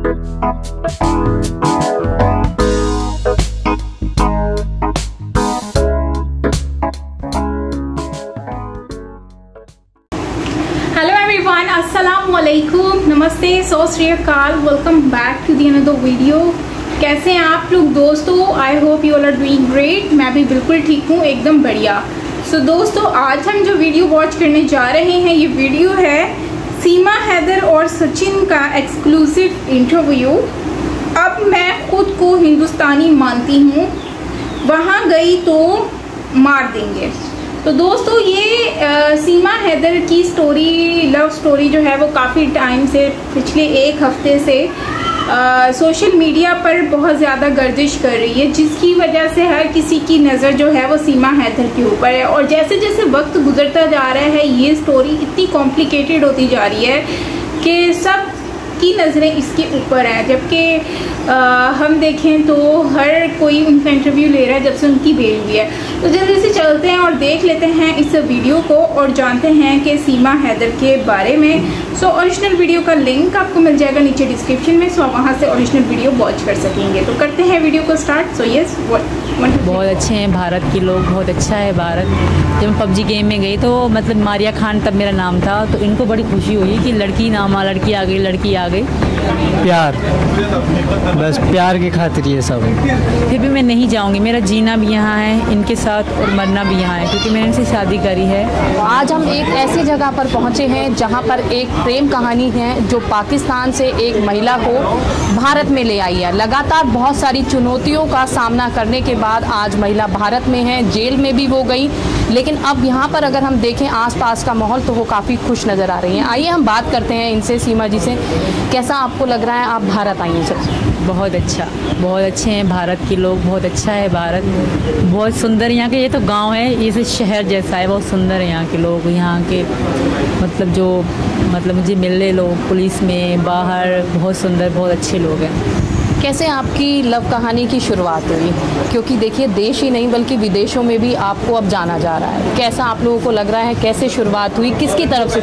अस्सलामुअलैकुम, नमस्ते, सत श्री अकाल, welcome back to the another video. कैसे हैं आप लोग दोस्तों? I hope you all are doing great. मैं भी बिल्कुल ठीक हूँ, एकदम बढ़िया। सो दोस्तों, आज हम जो वीडियो वॉच करने जा रहे हैं, ये वीडियो है सीमा हैदर और सचिन का एक्सक्लूसिव इंटरव्यू। अब मैं खुद को हिंदुस्तानी मानती हूँ, वहाँ गई तो मार देंगे। तो दोस्तों, ये सीमा हैदर की स्टोरी, लव स्टोरी जो है वो काफ़ी टाइम से, पिछले एक हफ्ते से सोशल मीडिया पर बहुत ज़्यादा गर्दिश कर रही है, जिसकी वजह से हर किसी की नज़र जो है वो सीमा हैदर के ऊपर है। और जैसे जैसे वक्त गुजरता जा रहा है, ये स्टोरी इतनी कॉम्प्लिकेटेड होती जा रही है कि सब की नज़रें इसके ऊपर है। जबकि हम देखें तो हर कोई उनका इंटरव्यू ले रहा है जब से उनकी बेल हुई है। तो जल्दी से चलते हैं और देख लेते हैं इस वीडियो को और जानते हैं कि सीमा हैदर के बारे में। सो ओरिजिनल वीडियो का लिंक आपको मिल जाएगा नीचे डिस्क्रिप्शन में, सो आप वहाँ से ओरिजिनल वीडियो वॉच कर सकेंगे। तो करते हैं वीडियो को स्टार्ट। सो यस, बहुत अच्छे हैं भारत के लोग, बहुत अच्छा है भारत। जब मैं पबजी गेम में गई तो मतलब मारिया खान तब मेरा नाम था, तो इनको बड़ी खुशी हुई कि लड़की नामा, लड़की आ गई, लड़की आ गई। प्यार, बस प्यार की खातिर ये सब। फिर भी मैं नहीं जाऊंगी, मेरा जीना भी यहाँ है इनके साथ और मरना भी यहाँ है, क्योंकि मैंने इनसे शादी करी है। आज हम एक ऐसी जगह पर पहुँचे हैं जहाँ पर एक प्रेम कहानी है जो पाकिस्तान से एक महिला को भारत में ले आई है। लगातार बहुत सारी चुनौतियों का सामना करने के बाद आज महिला भारत में है, जेल में भी वो गई, लेकिन अब यहाँ पर अगर हम देखें आसपास का माहौल तो वो काफ़ी खुश नज़र आ रही हैं। आइए हम बात करते हैं इनसे, सीमा जी से। कैसा आपको लग रहा है आप भारत आई हैं? सबसे बहुत अच्छा, बहुत अच्छे हैं भारत के लोग, बहुत अच्छा है भारत, बहुत सुंदर। यहाँ के ये तो गांव है, ये तो शहर जैसा है, बहुत सुंदर है यहाँ के लोग। यहाँ के मतलब जो मुझे मिले लोग पुलिस में, बाहर, बहुत सुंदर, बहुत अच्छे लोग हैं। कैसे आपकी लव कहानी की शुरुआत हुई? क्योंकि देखिए, देश ही नहीं बल्कि विदेशों में भी आपको अब जाना जा रहा है। कैसा आप लोगों को लग रहा है, कैसे शुरुआत हुई, किसकी तरफ से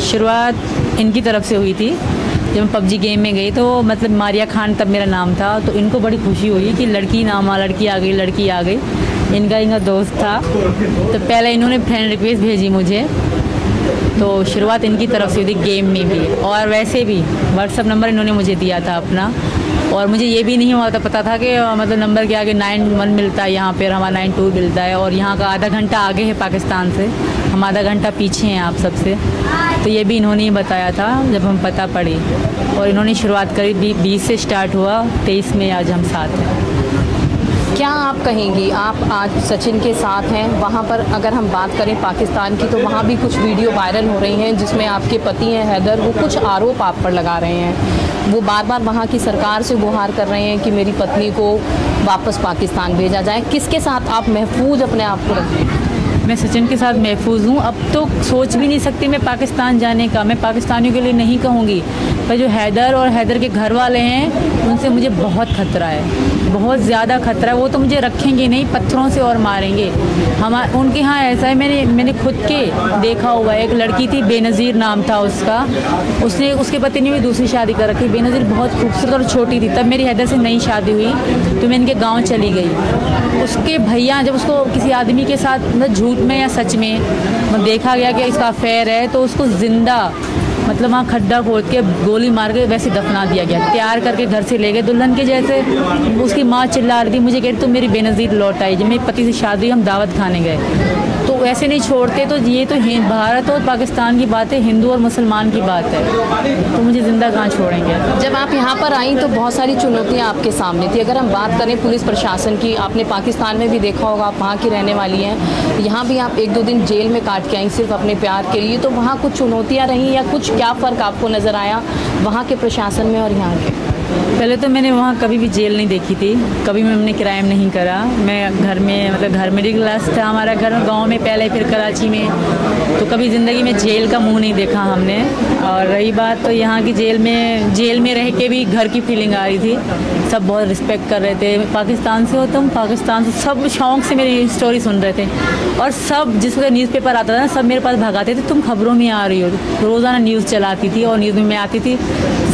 शुरुआत इनकी तरफ से हुई थी। जब मैं पबजी गेम में गई तो मतलब मारिया खान तब मेरा नाम था, तो इनको बड़ी खुशी हुई कि लड़की नामा, लड़की आ गई, लड़की आ गई। इनका दोस्त था, तो पहले इन्होंने फ्रेंड रिक्वेस्ट भेजी मुझे, तो शुरुआत इनकी तरफ से हुई थी गेम में भी। और वैसे भी व्हाट्सअप नंबर इन्होंने मुझे दिया था अपना, और मुझे ये भी नहीं हुआ था, पता था कि मतलब नंबर के आगे 91 मिलता है, यहाँ पर हमारा 92 मिलता है, और यहाँ का आधा घंटा आगे है पाकिस्तान से, हम आधा घंटा पीछे हैं आप सबसे। तो ये भी इन्होंने ही बताया था जब हम पता पड़ी, और इन्होंने शुरुआत करी 20 से स्टार्ट हुआ, 23 में आज हम साथ हैं। क्या आप कहेंगी, आप आज सचिन के साथ हैं, वहाँ पर अगर हम बात करें पाकिस्तान की तो वहाँ भी कुछ वीडियो वायरल हो रही हैं जिसमें आपके पति हैं हैदर, वो कुछ आरोप आप पर लगा रहे हैं। वो बार बार वहाँ की सरकार से गुहार कर रहे हैं कि मेरी पत्नी को वापस पाकिस्तान भेजा जाए। किसके साथ आप महफूज अपने आप को रखें? मैं सचिन के साथ महफूज हूँ। अब तो सोच भी नहीं सकती मैं पाकिस्तान जाने का। मैं पाकिस्तानियों के लिए नहीं कहूँगी, पर जो हैदर और हैदर के घर वाले हैं उनसे मुझे बहुत खतरा है, बहुत ज़्यादा खतरा है। वो तो मुझे रखेंगे नहीं, पत्थरों से और मारेंगे। उनके यहाँ ऐसा है, मैंने खुद के देखा हुआ है। एक लड़की थी, बेनज़ीर नाम था उसका, उसके पति ने भी दूसरी शादी कर रखी। बेनज़ीर बहुत खूबसूरत और छोटी थी, तब मेरी हैदर से नई शादी हुई तो मैं इनके गाँव चली गई। उसके भैया जब उसको किसी आदमी के साथ मतलब झूठ में या सच में देखा गया कि इसका अफेयर है, तो उसको जिंदा मतलब वहाँ खड्डा खोद के गोली मार के वैसे दफना दिया गया, तैयार करके घर से ले गए दुल्हन के जैसे। उसकी माँ चिल्ला रही थी, मुझे कह रही तुम मेरी बेनज़ीर लौट आई। जब मेरे पति से शादी हम दावत खाने गए तो ऐसे नहीं छोड़ते। तो ये तो भारत और पाकिस्तान की बात है, हिंदू और मुसलमान की बात है, तो मुझे ज़िंदा कहाँ छोड़ेंगे। जब आप यहाँ पर आई तो बहुत सारी चुनौतियाँ आपके सामने थी। अगर हम बात करें पुलिस प्रशासन की, आपने पाकिस्तान में भी देखा होगा, आप वहाँ की रहने वाली हैं, यहाँ भी आप 1-2 दिन जेल में काट के आई सिर्फ अपने प्यार के लिए, तो वहाँ कुछ चुनौतियाँ रहीं या कुछ क्या फ़र्क आपको नज़र आया वहाँ के प्रशासन में और यहाँ के? पहले तो मैंने वहाँ कभी भी जेल नहीं देखी थी, कभी मैंने क्राइम नहीं करा। मैं घर में मतलब घर मिडिल क्लास था हमारा घर, गांव में पहले, फिर कराची में, तो कभी ज़िंदगी में जेल का मुंह नहीं देखा हमने। और रही बात तो यहाँ की जेल में रह के भी घर की फीलिंग आ रही थी। सब बहुत रिस्पेक्ट कर रहे थे। पाकिस्तान से हो तुम, पाकिस्तान से, सब शौक़ से मेरी स्टोरी सुन रहे थे। और सब जिसका न्यूज़पेपर आता था ना, सब मेरे पास भगाते थे, तुम खबरों में आ रही हो। रोज़ाना न्यूज़ चलाती थी और न्यूज़ में मैं आती थी,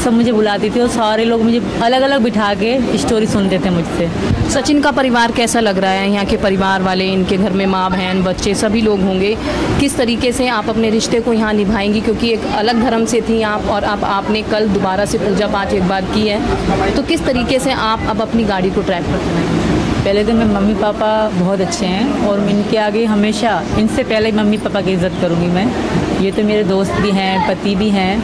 सब मुझे बुलाती थी और सारे लोग मुझे अलग अलग बिठा के स्टोरी सुनते थे मुझसे। सचिन का परिवार कैसा लग रहा है? यहाँ के परिवार वाले, इनके घर में माँ बहन बच्चे सभी लोग होंगे, किस तरीके से आप अपने रिश्ते को यहाँ निभाएंगी? क्योंकि एक अलग धर्म से थी आप और अब आपने कल दोबारा से पूजा पाठ एक बार की है, तो किस तरीके से आप अब अपनी गाड़ी को ट्रैक पर चलाएंगे? पहले तो मेरे मम्मी पापा बहुत अच्छे हैं और मैं इनके आगे हमेशा, इनसे पहले मम्मी पापा की इज़्ज़त करूँगी मैं। ये तो मेरे दोस्त भी हैं, पति भी हैं।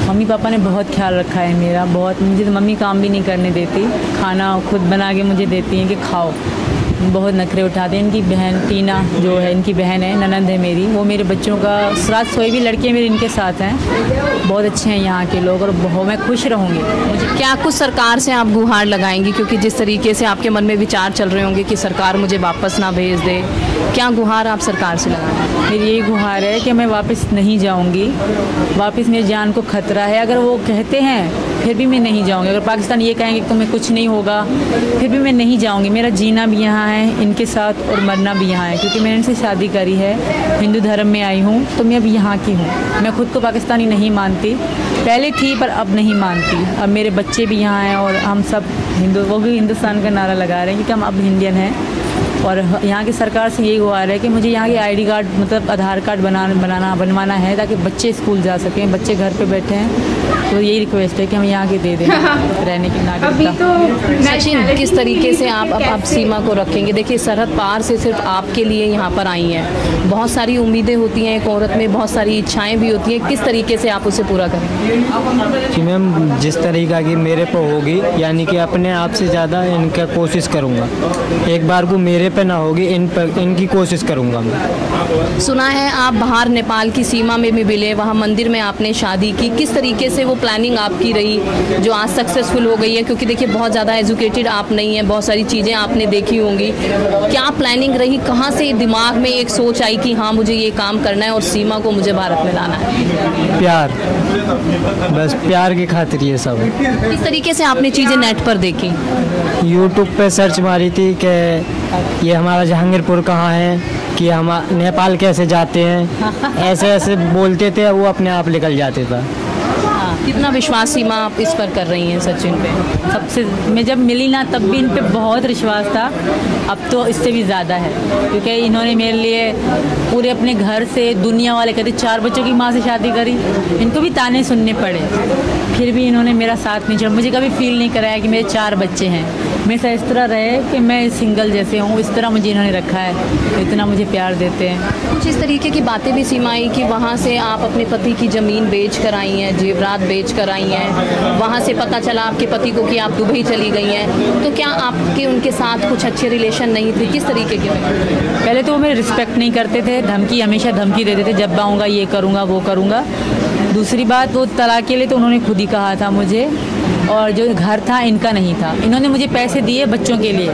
मम्मी पापा ने बहुत ख्याल रखा है मेरा, बहुत। मुझे तो मम्मी काम भी नहीं करने देती, खाना खुद बना के मुझे देती हैं कि खाओ। बहुत नखरे उठाते हैं। इनकी बहन टीना जो है, इनकी बहन है, ननंद है मेरी, वो मेरे बच्चों का साथ सोई भी लड़कियाँ मेरी इनके साथ हैं। बहुत अच्छे हैं यहाँ के लोग और बहुत मैं खुश रहूँगी। मुझे क्या कुछ सरकार से आप गुहार लगाएंगी? क्योंकि जिस तरीके से आपके मन में विचार चल रहे होंगे कि सरकार मुझे वापस ना भेज दे, क्या गुहार आप सरकार से लगाएंगे? मेरी यही गुहार है कि मैं वापस नहीं जाऊँगी, वापस मेरी जान को खतरा है। अगर वो कहते हैं फिर भी मैं नहीं जाऊँगी। अगर पाकिस्तान ये कहेंगे कि तुम्हें कुछ नहीं होगा, फिर भी मैं नहीं जाऊँगी। मेरा जीना भी यहाँ है इनके साथ और मरना भी यहाँ है, क्योंकि मैंने इनसे शादी करी है, हिंदू धर्म में आई हूँ, तो मैं अब यहाँ की हूँ। मैं खुद को पाकिस्तानी नहीं मानती, पहले थी पर अब नहीं मानती। अब मेरे बच्चे भी यहाँ हैं और हम सब हिंदू, वो भी हिंदुस्तान का नारा लगा रहे हैं कि हम अब इंडियन हैं। और यहाँ की सरकार से यही गुहार है कि मुझे यहाँ के आईडी कार्ड मतलब आधार कार्ड बनवाना है, ताकि बच्चे स्कूल जा सकें। बच्चे घर पे बैठे हैं, तो यही रिक्वेस्ट है कि हम यहाँ के दे दें रहने की नागरिकता। तो सचिन, किस तरीके से आप सीमा को रखेंगे? देखिए, सरहद पार से सिर्फ आपके लिए यहाँ पर आई हैं, बहुत सारी उम्मीदें होती हैं एक औरत में, बहुत सारी इच्छाएँ भी होती हैं, किस तरीके से आप उसे पूरा करेंगे? कि मैम जिस तरीका की मेरे पे होगी, यानी कि अपने आप से ज़्यादा इनका कोशिश करूँगा। एक बार को मेरे पे ना होगी, इनकी कोशिश करूँगा मैं। सुना है आप बाहर नेपाल की सीमा में भी मिले, वहाँ मंदिर में आपने शादी की, किस तरीके से वो प्लानिंग आपकी रही जो आज सक्सेसफुल हो गई है? क्योंकि देखिए, बहुत ज़्यादा एजुकेटेड आप नहीं हैं, बहुत सारी चीज़ें आपने देखी होंगी, क्या प्लानिंग रही? कहाँ से दिमाग में एक सोच आई कि हाँ मुझे ये काम करना है और सीमा को मुझे भारत में लाना है? प्यार, बस प्यार की खातिर ये सब। किस तरीके से आपने चीज़ें नेट पर देखी? यूट्यूब पे सर्च मारी थी कि ये हमारा जहांगीरपुर कहाँ है, कि हम नेपाल कैसे जाते हैं, ऐसे ऐसे बोलते थे, वो अपने आप निकल जाते थे। कितना विश्वास सीमा आप इस पर कर रही हैं सचिन पे? सबसे मैं जब मिली ना तब भी इन पे बहुत विश्वास था, अब तो इससे भी ज़्यादा है, क्योंकि इन्होंने मेरे लिए पूरे अपने घर से, दुनिया वाले कहते 4 बच्चों की माँ से शादी करी, इनको भी ताने सुनने पड़े, फिर भी इन्होंने मेरा साथ नहीं छोड़ा। मुझे कभी फील नहीं कराया कि मेरे 4 बच्चे हैं, हमेशा इस तरह रहे कि मैं सिंगल जैसे हूँ, इस तरह मुझे इन्होंने रखा है, इतना मुझे प्यार देते हैं। कुछ इस तरीके की बातें भी सीमा आई कि वहाँ से आप अपने पति की ज़मीन बेच कर आई हैं, जेवरात बेच कर आई हैं, वहाँ से पता चला आपके पति को कि आप दुबई चली गई हैं, तो क्या आपके उनके साथ कुछ अच्छे रिलेशन नहीं थे? किस तरीके के? पहले तो वो मेरे रिस्पेक्ट नहीं करते थे, धमकी, हमेशा धमकी देते थे, जब आऊँगा ये करूँगा वो करूँगा। दूसरी बात, वो तलाक के लिए तो उन्होंने खुद ही कहा था मुझे, और जो घर था इनका नहीं था। इन्होंने मुझे पैसे दिए बच्चों के लिए,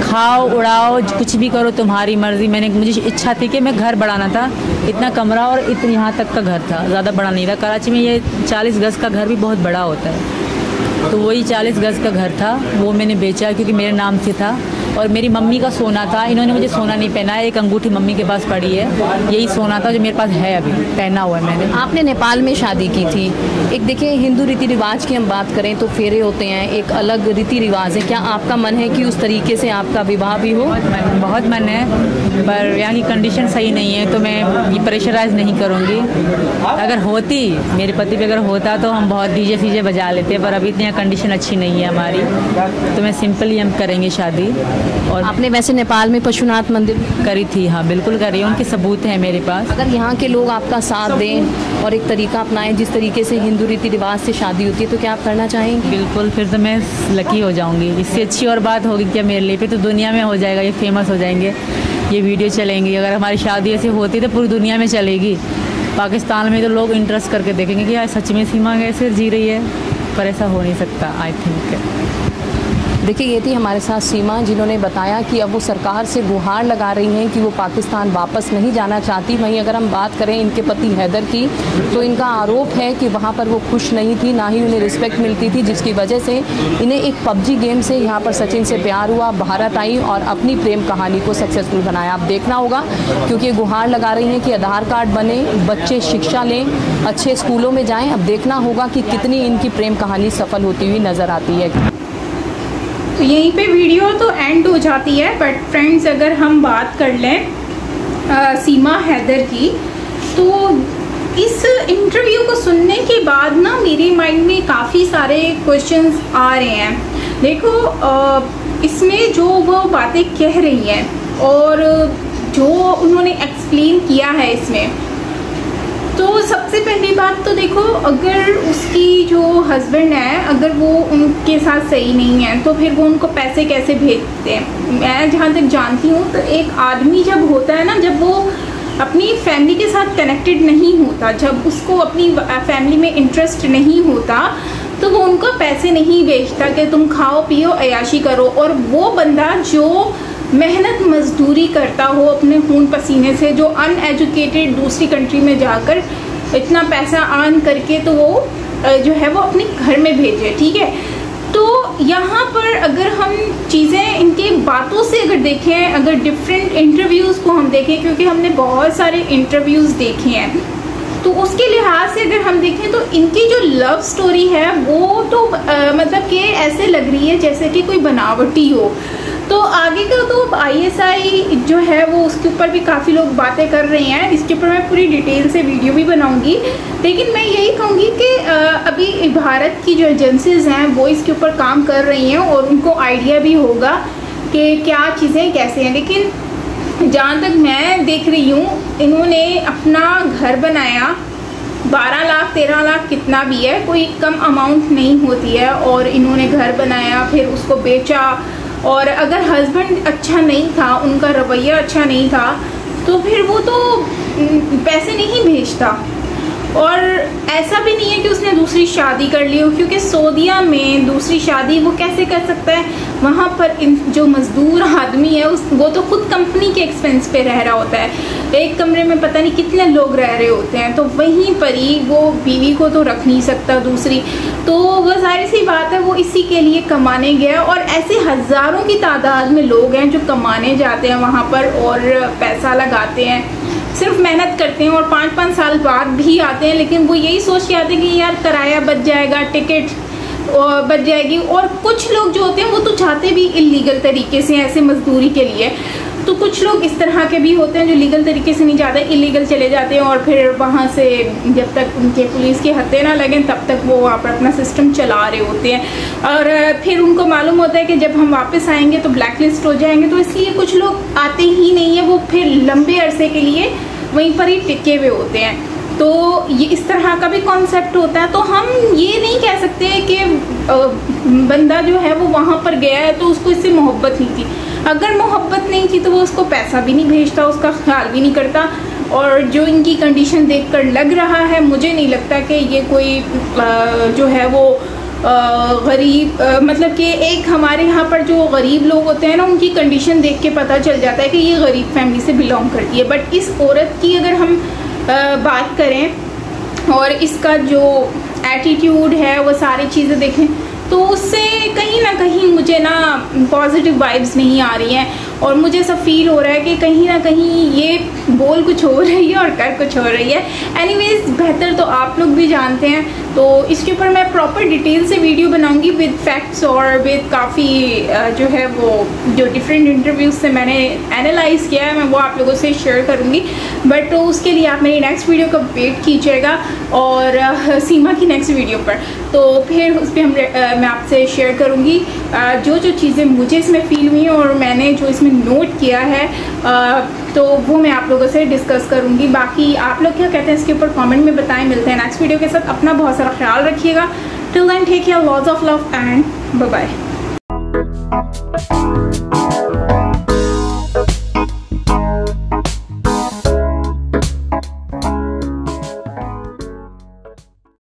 खाओ उड़ाओ कुछ भी करो तुम्हारी मर्जी। मुझे इच्छा थी कि मैं घर बढ़ाना था, इतना कमरा और इतना यहाँ तक का घर था, ज़्यादा बड़ा नहीं था। कराची में ये 40 गज़ का घर भी बहुत बड़ा होता है, तो वही 40 गज़ का घर था, वो मैंने बेचा क्योंकि मेरे नाम से था। और मेरी मम्मी का सोना था, इन्होंने मुझे सोना नहीं पहना है, एक अंगूठी मम्मी के पास पड़ी है, यही सोना था जो मेरे पास है, अभी पहना हुआ है मैंने। आपने नेपाल में शादी की थी, एक देखिए हिंदू रीति रिवाज की हम बात करें तो फेरे होते हैं, एक अलग रीति रिवाज है, क्या आपका मन है कि उस तरीके से आपका विवाह भी हो? बहुत मन है, पर यहाँ की कंडीशन सही नहीं है, तो मैं ये प्रेशराइज नहीं करूँगी। अगर होती, मेरे पति पे अगर होता तो हम बहुत डीजे सीजे बजा लेते, पर अभी इतनी कंडीशन अच्छी नहीं है हमारी, तो मैं सिंपली हम करेंगे शादी। और आपने वैसे नेपाल में पशुनाथ मंदिर करी थी? हाँ बिल्कुल करी है, उनके सबूत हैं मेरे पास। अगर यहाँ के लोग आपका साथ दें और एक तरीका अपनाएं जिस तरीके से हिंदू रीति रिवाज से शादी होती है, तो क्या आप करना चाहेंगे? बिल्कुल, फिर तो मैं लकी हो जाऊँगी, इससे अच्छी और बात होगी क्या मेरे लिए? फिर तो दुनिया में हो जाएगा, ये फेमस हो जाएंगे, ये वीडियो चलेंगी। अगर हमारी शादी ऐसे होती तो पूरी दुनिया में चलेगी। पाकिस्तान में तो लोग इंटरेस्ट करके देखेंगे कि यार सच में सीमा कैसे जी रही है, पर ऐसा हो नहीं सकता आई थिंक। देखिए, ये थी हमारे साथ सीमा, जिन्होंने बताया कि अब वो सरकार से गुहार लगा रही हैं कि वो पाकिस्तान वापस नहीं जाना चाहती। वहीं अगर हम बात करें इनके पति हैदर की, तो इनका आरोप है कि वहाँ पर वो खुश नहीं थी, ना ही उन्हें रिस्पेक्ट मिलती थी, जिसकी वजह से इन्हें एक PUBG गेम से यहाँ पर सचिन से प्यार हुआ, भारत आई और अपनी प्रेम कहानी को सक्सेसफुल बनाया। अब देखना होगा, क्योंकि ये गुहार लगा रही हैं कि आधार कार्ड बने, बच्चे शिक्षा लें, अच्छे स्कूलों में जाएँ। अब देखना होगा कि कितनी इनकी प्रेम कहानी सफल होती हुई नज़र आती है। तो यहीं पे वीडियो तो एंड हो जाती है, बट फ्रेंड्स अगर हम बात कर लें सीमा हैदर की, तो इस इंटरव्यू को सुनने के बाद ना मेरे माइंड में काफ़ी सारे क्वेश्चंस आ रहे हैं। देखो इसमें जो वो बातें कह रही हैं और जो उन्होंने एक्सप्लेन किया है इसमें, तो सबसे पहली बात तो देखो, अगर उसकी जो हस्बैंड है अगर वो उनके साथ सही नहीं है तो फिर वो उनको पैसे कैसे भेजते हैं। मैं जहाँ तक जानती हूँ तो एक आदमी जब होता है ना, जब वो अपनी फैमिली के साथ कनेक्टेड नहीं होता, जब उसको अपनी फैमिली में इंटरेस्ट नहीं होता, तो वो उनको पैसे नहीं भेजता कि तुम खाओ पियो अयाशी करो। और वो बंदा जो मेहनत मजदूरी करता हो अपने खून पसीने से, जो अनएजुकेटेड दूसरी कंट्री में जाकर इतना पैसा अर्न करके तो वो जो है वो अपने घर में भेजे, ठीक है। तो यहाँ पर अगर हम चीज़ें इनके बातों से अगर देखें, अगर डिफरेंट इंटरव्यूज़ को हम देखें, क्योंकि हमने बहुत सारे इंटरव्यूज़ देखे हैं, तो उसके लिहाज से अगर हम देखें तो इनकी जो लव स्टोरी है वो तो मतलब कि ऐसे लग रही है जैसे कि कोई बनावटी हो। तो आगे का तो ISI जो है वो उसके ऊपर भी काफ़ी लोग बातें कर रहे हैं, इसके ऊपर मैं पूरी डिटेल से वीडियो भी बनाऊंगी। लेकिन मैं यही कहूँगी कि अभी भारत की जो एजेंसीज हैं वो इसके ऊपर काम कर रही हैं और उनको आइडिया भी होगा कि क्या चीज़ें कैसे हैं। लेकिन जहाँ तक मैं देख रही हूँ, इन्होंने अपना घर बनाया, 12 लाख 13 लाख कितना भी है, कोई कम अमाउंट नहीं होती है, और इन्होंने घर बनाया फिर उसको बेचा। और अगर हस्बैंड अच्छा नहीं था, उनका रवैया अच्छा नहीं था, तो फिर वो तो पैसे नहीं भेजता। और ऐसा भी नहीं है कि उसने दूसरी शादी कर ली हो, क्योंकि सऊदीया में दूसरी शादी वो कैसे कर सकता है, वहाँ पर जो मज़दूर आदमी है वो तो खुद कंपनी के एक्सपेंस पे रह रहा होता है, एक कमरे में पता नहीं कितने लोग रह रहे होते हैं, तो वहीं पर ही वो बीवी को तो रख नहीं सकता दूसरी। तो वो सारी सी बात है, वो इसी के लिए कमाने गया। और ऐसे हज़ारों की तादाद में लोग हैं जो कमाने जाते हैं वहाँ पर और पैसा लगाते हैं, सिर्फ मेहनत करते हैं और 5-5 साल बाद भी आते हैं, लेकिन वो यही सोच के आते हैं कि यार किराया बच जाएगा, टिकट बच जाएगी। और कुछ लोग जो होते हैं वो तो चाहते भी इलीगल तरीके से ऐसे मजदूरी के लिए, तो कुछ लोग इस तरह के भी होते हैं जो लीगल तरीके से नहीं जाते, इलीगल चले जाते हैं और फिर वहाँ से जब तक उनके पुलिस के हत्थे ना लगें तब तक वो वहाँ पर अपना सिस्टम चला रहे होते हैं। और फिर उनको मालूम होता है कि जब हम वापस आएंगे तो ब्लैक लिस्ट हो जाएंगे, तो इसलिए कुछ लोग आते ही नहीं है, वो फिर लंबे अरसे के लिए वहीं पर ही टिके हुए होते हैं। तो ये इस तरह का भी कॉन्सेप्ट होता है। तो हम ये नहीं कह सकते कि बंदा जो है वो वहाँ पर गया है तो उसको इससे मोहब्बत नहीं थी। अगर मोहब्बत नहीं थी तो वो उसको पैसा भी नहीं भेजता, उसका ख्याल भी नहीं करता। और जो इनकी कंडीशन देखकर लग रहा है, मुझे नहीं लगता कि ये कोई जो है वो गरीब, मतलब कि एक हमारे यहाँ पर जो गरीब लोग होते हैं ना, उनकी कंडीशन देख के पता चल जाता है कि ये गरीब फैमिली से बिलोंग करती है। बट इस औरत की अगर हम बात करें और इसका जो एटीट्यूड है वो सारी चीज़ें देखें तो उससे कहीं ना कहीं मुझे ना पॉजिटिव वाइब्स नहीं आ रही हैं। और मुझे ऐसा फील हो रहा है कि कहीं ना कहीं ये बोल कुछ हो रही है और कर कुछ हो रही है। एनीवेज, बेहतर तो आप लोग भी जानते हैं, तो इसके ऊपर मैं प्रॉपर डिटेल से वीडियो बनाऊंगी विद फैक्ट्स और विद काफ़ी जो है वो जो डिफरेंट इंटरव्यूज से मैंने एनालाइज किया है, मैं वो आप लोगों से शेयर करूँगी। बट तो उसके लिए आप मेरी नेक्स्ट वीडियो का वेट कीजिएगा और सीमा की नेक्स्ट वीडियो पर, तो फिर उस पर मैं आपसे शेयर करूँगी जो जो चीज़ें मुझे इसमें फील हुई और मैंने जो इसमें नोट किया है, तो वो मैं आप लोगों से डिस्कस करूँगी। बाकी आप लोग क्या कहते हैं इसके ऊपर कमेंट में बताएं। मिलते हैं नेक्स्ट वीडियो के साथ। अपना बहुत सारा ख्याल रखिएगा। Till then take care, lots of love and bye bye.